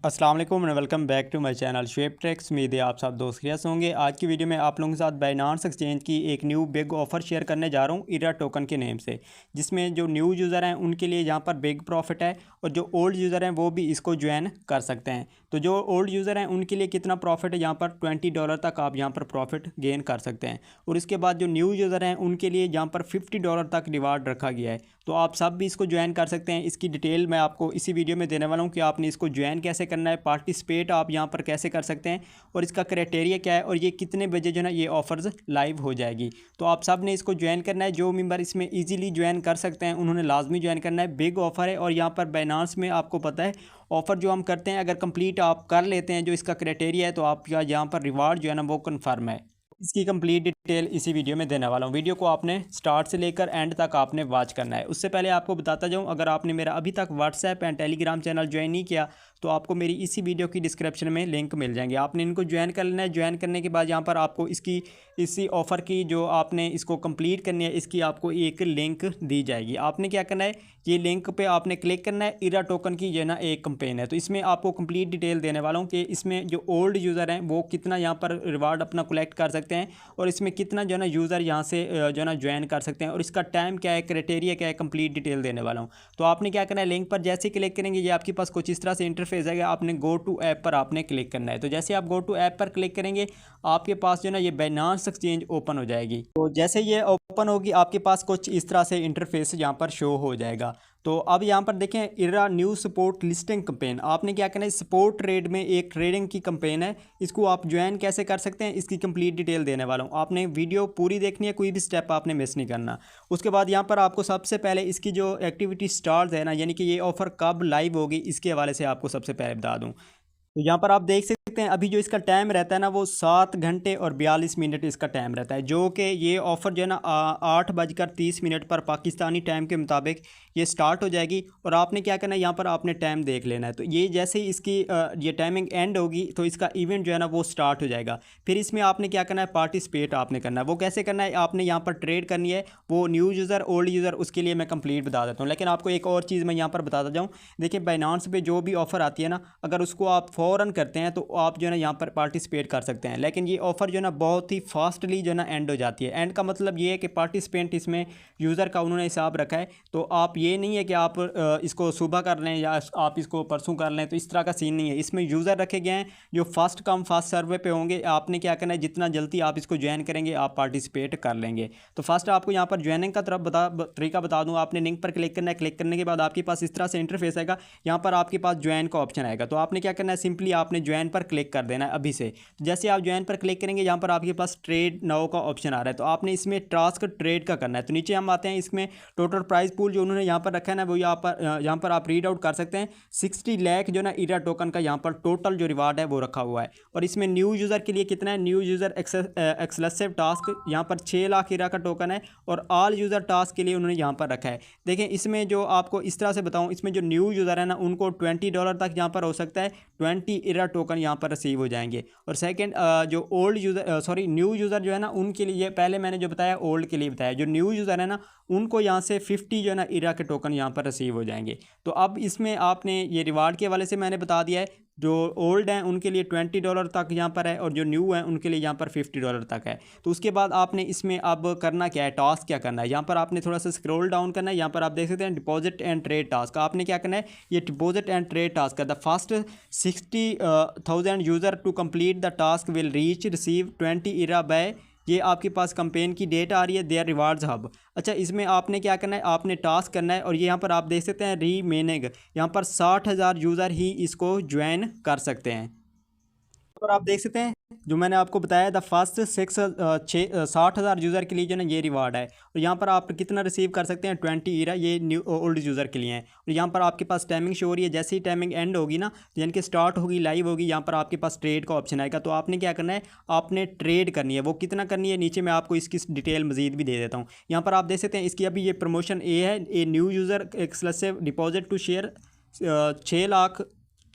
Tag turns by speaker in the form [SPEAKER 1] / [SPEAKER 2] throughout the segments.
[SPEAKER 1] अस्सलाम वालेकुम and welcome back to my channel shape tricks. उम्मीद है आप सब दोस्त खैरियत से होंगे। आज की वीडियो में आप लोगों के साथ बाइनांस एक्सचेंज की एक न्यू बिग ऑफर शेयर करने जा रहा हूं इरा टोकन के नेम से, जिसमें जो न्यू यूज़र हैं उनके लिए यहाँ पर बिग प्रॉफिट है और जो ओल्ड यूज़र हैं वो भी इसको ज्वाइन कर सकते हैं। तो जो ओल्ड यूज़र हैं उनके लिए कितना प्रॉफिट है, यहाँ पर $20 तक आप यहाँ पर प्रॉफिट गेन कर सकते हैं। और इसके बाद जो न्यू यूज़र हैं उनके लिए यहाँ पर $50 तक रिवार्ड रखा गया है। तो आप सब भी इसको ज्वाइन कर सकते हैं। इसकी डिटेल मैं आपको इसी वीडियो में देने वाला हूँ कि आपने इसको ज्वाइन कैसे करना है, पार्टिसिपेट आप यहाँ पर कैसे कर सकते हैं और इसका क्राइटेरिया क्या है और ये कितने बजे जो है ना ये ऑफर्स लाइव हो जाएगी। तो आप सब ने इसको ज्वाइन करना है। जो मेंबर इसमें इजीली ज्वाइन कर सकते हैं उन्होंने लाजमी ज्वाइन करना है। बिग ऑफर है और यहाँ पर बाइनांस में आपको पता है ऑफ़र जो हम करते हैं अगर कंप्लीट आप कर लेते हैं जो इसका क्राइटेरिया है तो आपका यहाँ पर रिवार्ड जो है ना वो कन्फर्म है। इसकी कंप्लीट डिटेल इसी वीडियो में देने वाला हूँ। वीडियो को आपने स्टार्ट से लेकर एंड तक आपने वॉच करना है। उससे पहले आपको बताता जाऊँ, अगर आपने मेरा अभी तक WhatsApp and Telegram channel join नहीं किया तो आपको मेरी इसी वीडियो की डिस्क्रिप्शन में लिंक मिल जाएंगे। आपने इनको ज्वाइन कर लेना है। ज्वाइन करने के बाद यहाँ पर आपको इसी ऑफ़र की जो आपने इसको कंप्लीट करनी है इसकी आपको एक लिंक दी जाएगी। आपने क्या करना है, ये लिंक पे आपने क्लिक करना है। इरा टोकन की जो है ना एक कैंपेन है तो इसमें आपको कंप्लीट डिटेल देने वाला हूँ कि इसमें जो ओल्ड यूज़र हैं वो कितना यहाँ पर रिवार्ड अपना कलेक्ट कर सकते हैं और इसमें कितना जो है ना यूज़र यहाँ से जो है ना ज्वाइन कर सकते हैं और इसका टाइम क्या है, क्राइटेरिया क्या है, कंप्लीट डिटेल देने वाला हूँ। तो आपने क्या करना है, लिंक पर जैसे ही क्लिक करेंगे ये आपके पास कुछ इस तरह से इंटरफेस आएगा। आपने गो टू ऐप पर आपने क्लिक करना है। तो जैसे आप गो टू ऐप पर क्लिक करेंगे आपके पास जो है ना ये बाइनांस एक्सचेंज ओपन हो जाएगी। तो जैसे ये ओपन होगी आपके पास कुछ इस तरह से इंटरफेस यहाँ पर शो हो जाएगा। तो अब यहाँ पर देखें इरा न्यू सपोर्ट लिस्टिंग कैंपेन। आपने क्या करना है, सपोर्ट ट्रेड में एक ट्रेडिंग की कैंपेन है, इसको आप ज्वाइन कैसे कर सकते हैं इसकी कंप्लीट डिटेल देने वाला हूँ। आपने वीडियो पूरी देखनी है, कोई भी स्टेप आपने मिस नहीं करना। उसके बाद यहाँ पर आपको सबसे पहले इसकी जो एक्टिविटी स्टार्ट है ना, यानी कि ये ऑफ़र कब लाइव होगी इसके हवाले से आपको सबसे पहले बता दूँ। तो यहाँ पर आप देख सकते हैं अभी जो इसका टाइम रहता है ना वो 7 घंटे और 42 मिनट इसका टाइम रहता है, जो कि ये ऑफ़र जो है ना 8:30 पर पाकिस्तानी टाइम के मुताबिक ये स्टार्ट हो जाएगी। और आपने क्या करना है, यहाँ पर आपने टाइम देख लेना है। तो ये जैसे ही इसकी ये टाइमिंग एंड होगी तो इसका इवेंट जो है ना वो स्टार्ट हो जाएगा। फिर इसमें आपने क्या करना है, पार्टिसिपेट आपने करना है। वो कैसे करना है, आपने यहाँ पर ट्रेड करनी है। वो न्यू यूज़र ओल्ड यूज़र उसके लिए मैं कंप्लीट बता देता हूँ, लेकिन आपको एक और चीज़ मैं यहाँ पर बताता जाऊँ। देखिए बाइनांस पे जो भी ऑफ़र आती है ना, अगर उसको आप फ़ौरन करते हैं तो आप जो है ना यहाँ पर पार्टिसिपेट कर सकते हैं। लेकिन ये ऑफ़र जो है ना बहुत ही फास्टली जो है ना एंड हो जाती है। एंड का मतलब ये है कि पार्टिसिपेंट इसमें यूज़र का उन्होंने हिसाब रखा है। तो आप ये नहीं है कि आप इसको सुबह कर लें या आप इसको परसों कर लें, तो इस तरह का सीन नहीं है। इसमें यूज़र रखे गए हैं जो फर्स्ट कम फर्स्ट सर्वे पे होंगे। आपने क्या करना है, जितना जल्दी आप इसको ज्वाइन करेंगे आप पार्टिसिपेट कर लेंगे। तो फर्स्ट आपको यहाँ पर ज्वाइनिंग का तरीका बता दूँ। आपने लिंक पर क्लिक करना है। क्लिक करने के बाद आपके पास इस तरह से इंटरफेस आएगा। यहाँ पर आपके पास ज्वाइन का ऑप्शन आएगा। तो आपने क्या करना है, सिंपली आपने ज्वाइन पर क्लिक कर देना है अभी से। जैसे आप ज्वाइन पर क्लिक करेंगे यहाँ पर आपके पास ट्रेड नाउ का ऑप्शन आ रहा है। तो आपने इसमें टास्क ट्रेड का करना है। तो नीचे हम आते हैं, इसमें टोटल प्राइस पूल जो उन्होंने यहाँ पर रखा है ना वो यहाँ पर आप रीड आउट कर सकते हैं। 60 लाख जो ना इरा टोकन का यहाँ पर टोटल जो रिवार्ड है वो रखा हुआ है। और इसमें न्यू यूज़र के लिए कितना है, न्यू यूज़र एक्सक्लूसिव टास्क यहाँ पर 6 लाख इरा का टोकन है और ऑल यूज़र टास्क के लिए उन्होंने यहाँ पर रखा है। देखें इसमें जो आपको इस तरह से बताऊँ, इसमें जो न्यू यूज़र है ना उनको $20 तक यहाँ पर हो सकता है 20 इरा टोकन यहाँ पर रिसीव हो जाएंगे। और सेकंड जो ओल्ड यूज़र न्यू यूज़र जो है ना उनके लिए, पहले मैंने जो बताया ओल्ड के लिए बताया, जो न्यू यूज़र है ना उनको यहाँ से 50 जो है ना इरा के टोकन यहाँ पर रिसीव हो जाएंगे। तो अब इसमें आपने ये रिवार्ड के वाले से मैंने बता दिया है। जो ओल्ड हैं उनके लिए $20 तक यहाँ पर है और जो न्यू हैं उनके लिए यहाँ पर $50 तक है। तो उसके बाद आपने इसमें अब करना क्या है, टास्क क्या करना है। यहाँ पर आपने थोड़ा सा स्क्रॉल डाउन करना है। यहाँ पर आप देख सकते हैं डिपॉजिट एंड ट्रेड टास्क। आपने क्या करना है, ये डिपॉजिट एंड ट्रेड टास्क है। The first 60,000 user to complete the task will reach receive 20 era by, ये आपके पास कंपेन की डेट आ रही है, देयर रिवार्ड्स हब। अच्छा, इसमें आपने क्या करना है, आपने टास्क करना है और ये यहाँ पर आप देख सकते हैं रीमेनिंग, यहाँ पर 60,000 यूज़र ही इसको ज्वाइन कर सकते हैं। और आप देख सकते हैं जो मैंने आपको बताया द फर्स्ट 60,000 यूज़र के लिए जो ना ये रिवार्ड है। और यहाँ पर आप कितना रिसीव कर सकते हैं, 20 इरा, ये न्यू ओल्ड यूज़र के लिए हैं। और यहाँ पर आपके पास टाइमिंग शो हो रही है। जैसे ही टाइमिंग एंड होगी ना, यानी कि स्टार्ट होगी, लाइव होगी, यहाँ पर आपके पास ट्रेड का ऑप्शन आएगा। तो आपने क्या करना है, आपने ट्रेड करनी है। वो कितना करनी है, नीचे मैं आपको इसकी डिटेल मजीद भी दे देता हूँ। यहाँ पर आप देख सकते हैं इसकी अभी ये प्रमोशन ए है, a new user exclusive deposit to share 6 lakh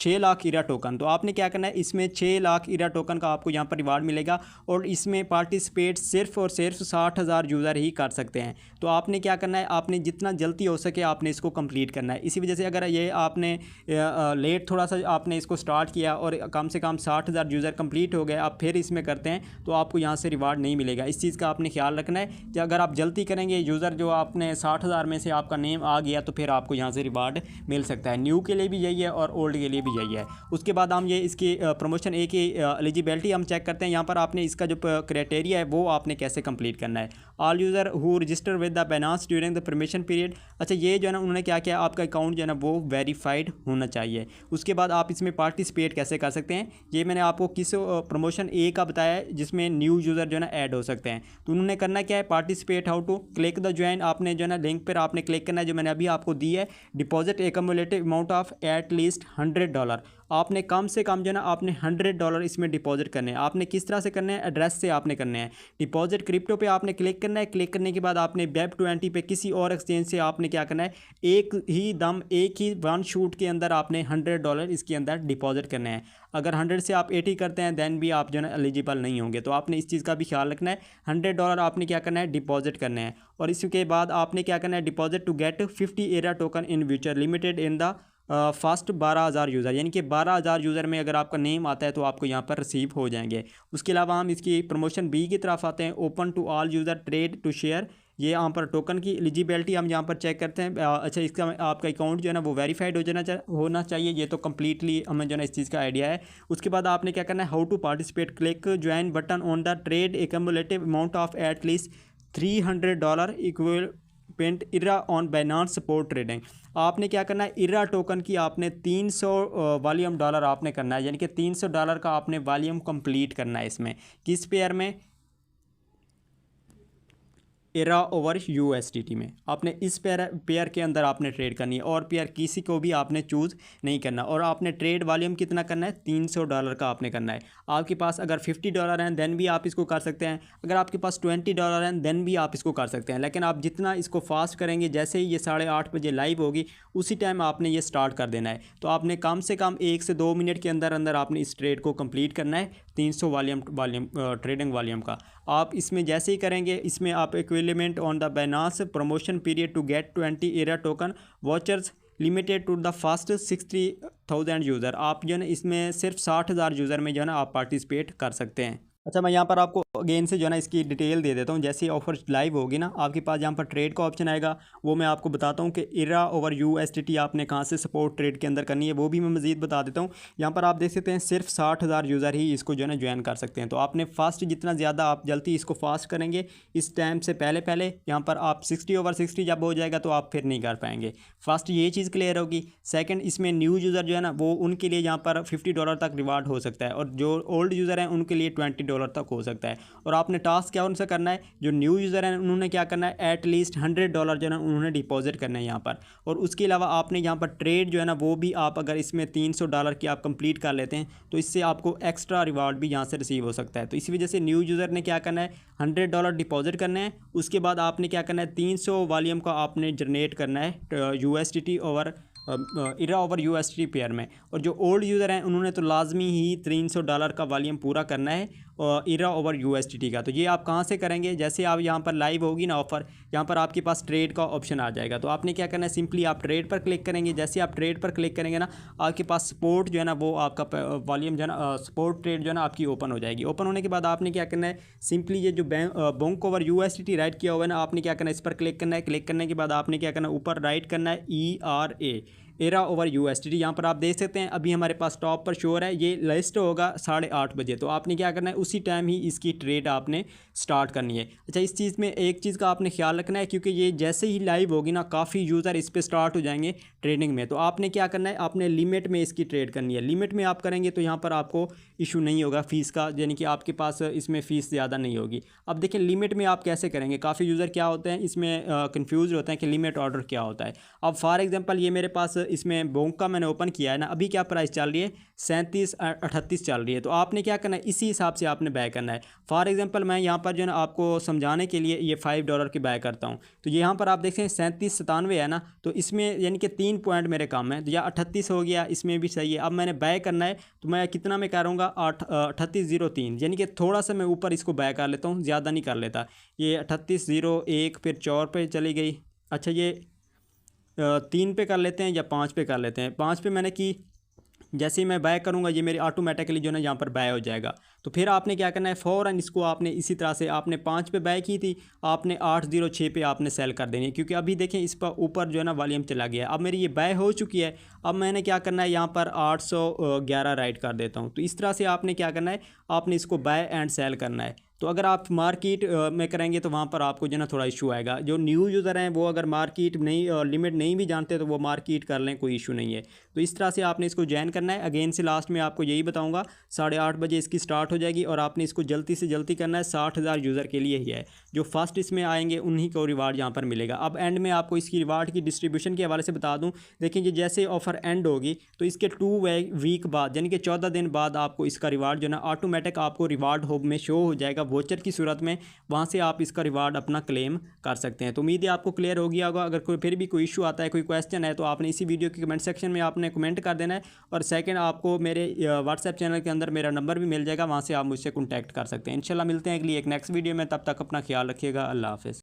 [SPEAKER 1] 6 lakh era token. तो आपने क्या करना है, इसमें 6 लाख इरा टोकन का आपको यहाँ पर रिवार्ड मिलेगा और इसमें पार्टिसिपेट सिर्फ और सिर्फ 60,000 यूज़र ही कर सकते हैं। तो आपने क्या करना है, आपने जितना जल्दी हो सके आपने इसको कंप्लीट करना है। इसी वजह से अगर ये आपने लेट थोड़ा सा आपने इसको स्टार्ट किया और कम से कम 60,000 यूज़र कंप्लीट हो गए, आप फिर इसमें करते हैं तो आपको यहाँ से रिवार्ड नहीं मिलेगा। इस चीज़ का आपने ख्याल रखना है कि अगर आप जल्दी करेंगे, यूज़र जो आपने 60,000 में से आपका नेम आ गया तो फिर आपको यहाँ से रिवार्ड मिल सकता है। न्यू के लिए भी यही है और ओल्ड के लिए भी यही है। उसके बाद हम ये इसकी प्रमोशन ए की एलिजिबिलिटी हम चेक करते हैं। यहाँ पर आपने इसका जो क्राइटेरिया है वो आपने कैसे कंप्लीट करना है। All user who register with the Binance during the permission period. अच्छा, ये जो है ना उन्होंने क्या किया, आपका अकाउंट जो है ना वो वेरीफाइड होना चाहिए। उसके बाद आप इसमें पार्टिसिपेट कैसे कर सकते हैं, ये मैंने आपको किस प्रमोशन ए का बताया है जिसमें न्यू यूज़र जो है ना ऐड हो सकते हैं। तो उन्होंने करना क्या है, participate how to click the join. आपने जो है ना लिंक पर आपने क्लिक करना है जो मैंने अभी आपको दी है। Deposit accumulative amount of at least $100। आपने कम से कम जो है ना आपने $100 इसमें डिपॉजिट करने हैं। आपने किस तरह से करने हैं, एड्रेस से आपने करने हैं। डिपॉजिट क्रिप्टो पे आपने क्लिक करना है। क्लिक करने के बाद आपने वेब20 पे किसी और एक्सचेंज से आपने क्या करना है, एक ही दम एक ही वन शूट के अंदर आपने $100 इसके अंदर डिपॉजिट करने हैं। अगर 100 से आप 80 करते हैं दैन भी आप जो है ना एलिजिबल नहीं होंगे। तो आपने इस चीज़ का भी ख्याल रखना है। $100 आपने क्या करना है, डिपॉजिट करने हैं। और इसके बाद आपने क्या करना है, deposit to get 50 era token in future limited in the first 12,000 user, यानी कि 12,000 यूज़र में अगर आपका नेम आता है तो आपको यहाँ पर रिसीव हो जाएंगे। उसके अलावा हम इसकी प्रमोशन बी की तरफ आते हैं। Open to all user trade to share. ये यहाँ पर टोकन की एलिजिबिलिटी हम यहाँ पर चेक करते हैं। अच्छा, इसका आपका अकाउंट जो है ना वो वेरीफाइड होना चाहिए। ये तो कम्प्लीटली हमें जो है ना इस चीज़ का आइडिया है। उसके बाद आपने क्या करना है, how to participate click join button on the trade accumulative amount of at least $300 equivalent ERA on Binance support trading. आपने क्या करना है, इरा टोकन की आपने 300 वॉल्यूम डॉलर आपने करना है, यानी कि $300 का आपने वॉल्यूम कंप्लीट करना है। इसमें किस पेयर में, इरा ओवर USDT में आपने इस पेयर के अंदर आपने ट्रेड करनी है और पेयर किसी को भी आपने चूज़ नहीं करना। और आपने ट्रेड वॉल्यूम कितना करना है, $300 का आपने करना है। आपके पास अगर $50 हैं देन भी आप इसको कर सकते हैं। अगर आपके पास $20 हैं देन भी आप इसको कर सकते हैं। लेकिन आप जितना इसको फास्ट करेंगे, जैसे ही ये 8:30 बजे लाइव होगी उसी टाइम आपने ये स्टार्ट कर देना है। तो आपने कम से कम 1 से 2 मिनट के अंदर अंदर आपने इस ट्रेड को कंप्लीट करना है। 300 वॉल्यूम ट्रेडिंग वॉल्यूम का आप इसमें जैसे ही करेंगे, इसमें आप equivalent on the Binance promotion period to get 20 ERA token vouchers limited to the first 60,000 user. आप जो है ना इसमें सिर्फ 60,000 यूज़र में जो है ना आप पार्टिसिपेट कर सकते हैं। अच्छा, मैं यहाँ पर आपको अगेन से जो है ना इसकी डिटेल दे देता हूँ। जैसे ऑफर लाइव होगी ना, आपके पास यहाँ पर ट्रेड का ऑप्शन आएगा, वो मैं आपको बताता हूँ कि इरा ओवर USDT आपने कहाँ से सपोर्ट ट्रेड के अंदर करनी है, वो भी मैं मज़ीद बता देता हूँ। यहाँ पर आप देख सकते हैं सिर्फ 60,000 यूज़र ही इसको जो है ना ज्वाइन कर सकते हैं। तो आपने फास्ट जितना ज़्यादा आप जल्दी इसको फास्ट करेंगे इस टाइम से पहले यहाँ पर आप 60 ओवर 60 जब हो जाएगा तो आप फिर नहीं कर पाएंगे। फर्स्ट ये चीज़ क्लियर होगी। सेकेंड, इसमें न्यू यूज़र जो है ना वो उनके लिए यहाँ पर $50 तक रिवार्ड हो सकता है और जो ओल्ड यूज़र हैं उनके लिए $20 तक हो सकता है। और आपने टास्क क्या उनसे करना है, जो न्यू यूज़र हैं उन्होंने क्या करना है, एट लीस्ट $100 जो है ना उन्होंने डिपॉजिट करना है यहाँ पर। और उसके अलावा आपने यहाँ पर ट्रेड जो है ना वो भी आप अगर इसमें $300 की आप कंप्लीट कर लेते हैं तो इससे आपको एक्स्ट्रा रिवार्ड भी यहाँ से रिसीव हो सकता है। तो इसी वजह से न्यू यूज़र ने क्या करना है, $100 डिपॉजिट करना है। उसके बाद आपने क्या करना है, 300 वॉल्यूम का आपने जनरेट करना है USDT ओवर इरा ओवर USDT पेयर में। और जो ओल्ड यूज़र हैं उन्होंने तो लाजमी ही $300 का वॉल्यूम पूरा करना है इरा ओवर USDT का। तो ये आप कहाँ से करेंगे, जैसे आप यहाँ पर लाइव होगी ना ऑफ़र, यहाँ पर आपके पास ट्रेड का ऑप्शन आ जाएगा। तो आपने क्या करना है, सिंपली आप ट्रेड पर क्लिक करेंगे। जैसे आप ट्रेड पर क्लिक करेंगे ना, आपके पास सपोर्ट जो है ना वो आपका वॉल्यूम जो है ना सपोर्ट ट्रेड जो है ना आपकी ओपन हो जाएगी। ओपन होने के बाद आपने क्या करना है, सिंपली ये जो बोंक ओवर USDT राइट किया हुआ है ना, आपने क्या करना है, इस पर क्लिक करना है। क्लिक करने के बाद आपने क्या करना है, ऊपर राइट करना है ERA एरा ओवर USDT। यहाँ पर आप देख सकते हैं अभी हमारे पास टॉप पर शो हो रहा है, ये लिस्ट होगा 8:30 बजे। तो आपने क्या करना है, उसी टाइम ही इसकी ट्रेड आपने स्टार्ट करनी है। अच्छा, इस चीज़ में एक चीज़ का आपने ख्याल रखना है, क्योंकि ये जैसे ही लाइव होगी ना काफ़ी यूज़र इस पर स्टार्ट हो जाएंगे ट्रेडिंग में। तो आपने क्या करना है, आपने लिमिट में इसकी ट्रेड करनी है। लिमिट में आप करेंगे तो यहाँ पर आपको इशू नहीं होगा फ़ीस का, यानी कि आपके पास इसमें फ़ीस ज़्यादा नहीं होगी। अब देखिए लिमिट में आप कैसे करेंगे, काफ़ी यूज़र क्या होते हैं इसमें कन्फ्यूज होते हैं कि लिमिट ऑर्डर क्या होता है। अब फॉर एग्जांपल ये मेरे पास इसमें बोंक का मैंने ओपन किया है ना, अभी क्या प्राइस चल रही है 37.38 चल रही है। तो आपने क्या करना है, इसी हिसाब से आपने बाय करना है। फॉर एग्जांपल मैं यहाँ पर जो है ना आपको समझाने के लिए ये $5 की बाय करता हूँ, तो यहाँ पर आप देखते हैं 37.97 है ना, तो इसमें यानी कि 3 पॉइंट मेरे कम है, तो या 38 हो गया, इसमें भी सही है। अब मैंने बाय करना है तो मैं कितना में करूँगा 38.03, यानी कि थोड़ा सा मैं ऊपर इसको बाय कर लेता हूँ, ज़्यादा नहीं कर लेता। ये 38.01 फिर 4 पे चली गई। अच्छा ये 3 पे कर लेते हैं या 5 पे कर लेते हैं। 5 पे मैंने की, जैसे ही मैं बाय करूंगा ये मेरी ऑटोमेटिकली जो है ना यहाँ पर बाय हो जाएगा। तो फिर आपने क्या करना है, फ़ौरन इसको आपने इसी तरह से आपने 5 पे बाय की थी, आपने 806 पे आपने सेल कर देनी है, क्योंकि अभी देखें इस पर ऊपर जो है ना वॉल्यूम चला गया है। अब मेरी ये बाय हो चुकी है, अब मैंने क्या करना है यहाँ पर 811 राइट कर देता हूँ। तो इस तरह से आपने क्या करना है, आपने इसको बाय एंड सेल करना है। तो अगर आप मार्केट में करेंगे तो वहाँ पर आपको जो है ना थोड़ा इशू आएगा। जो न्यू यूज़र हैं वो अगर मार्केट नहीं लिमिट नहीं भी जानते तो वो मार्केट कर लें, कोई इशू नहीं है। तो इस तरह से आपने इसको ज्वाइन करना है। अगेन से लास्ट में आपको यही बताऊंगा, 8:30 बजे इसकी स्टार्ट हो जाएगी और आपने इसको जल्दी से जल्दी करना है। 60,000 यूज़र के लिए ही है, जो फर्स्ट इसमें आएंगे उन्हीं को रिवार्ड यहाँ पर मिलेगा। अब एंड में आपको इसकी रिवार्ड की डिस्ट्रीब्यूशन के हवाले से बता दूँ, देखिए ये जैसे ऑफर एंड होगी तो इसके 2 वीक बाद यानी कि 14 दिन बाद आपको इसका रिवार्ड जो है ना ऑटोमेटिक आपको रिवार्ड होब में शो हो जाएगा वोचर की सूरत में। वहाँ से आप इसका रिवार्ड अपना क्लेम कर सकते हैं। तो उम्मीद है आपको क्लियर हो गया होगा। अगर कोई फिर भी कोई इशू आता है, कोई क्वेश्चन है, तो आपने इसी वीडियो के कमेंट सेक्शन में आपने कमेंट कर देना है। और सेकंड, आपको मेरे व्हाट्सएप चैनल के अंदर मेरा नंबर भी मिल जाएगा, वहाँ से आप मुझसे कॉन्टैक्ट कर सकते हैं। इंशाल्लाह मिलते हैं अगली एक नेक्स्ट वीडियो में, तब तक अपना ख्याल रखिएगा। अल्लाह हाफ़िज़।